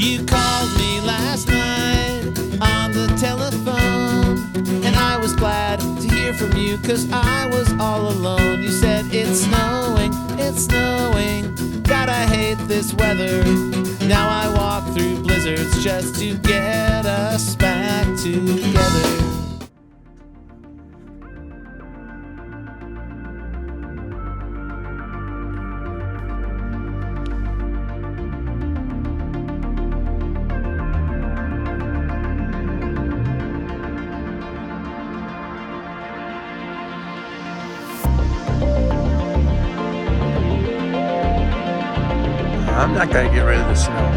You called me last night on the telephone, and I was glad to hear from you, 'cause I was all alone. You said it's snowing, God, I hate this weather. Now I walk through blizzards just to get us back together. I'm not gonna get rid of the snow.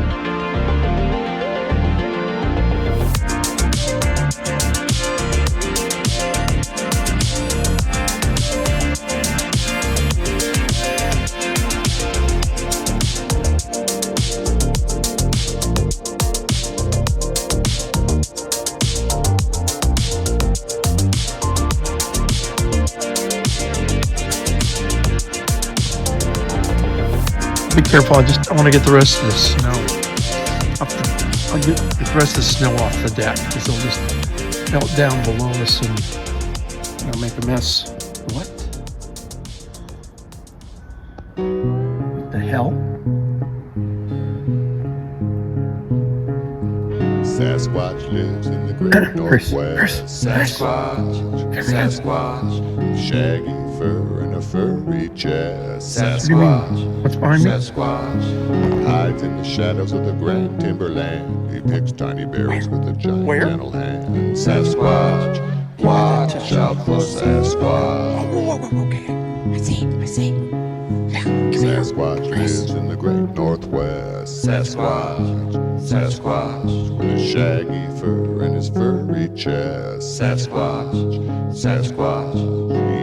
Be careful, I want to get the rest of the snow. I'll get the rest of the snow off the deck, because it'll just melt down below us and make a mess. What? What the hell? Sasquatch lives in the great northwest. Sasquatch, Sasquatch, Shaggy fur and a furry chest. What do you mean? Sasquatch, What's behind me? Sasquatch, Hides in the shadows of the grand timberland. He picks tiny berries with a giant Where? gentle hand. Sasquatch, watch out for Sasquatch. Okay. I see. Yeah, come here. Sasquatch lives in the great northwest. Sasquatch, Sasquatch, With his shaggy fur and his furry chest. Sasquatch, Sasquatch,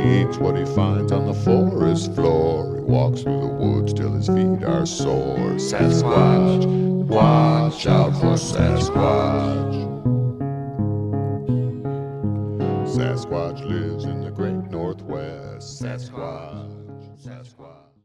He eats what he finds on the forest floor. He walks through the woods till his feet are sore. Sasquatch, watch out for Sasquatch. Sasquatch lives in the great northwest. Sasquatch, Sasquatch.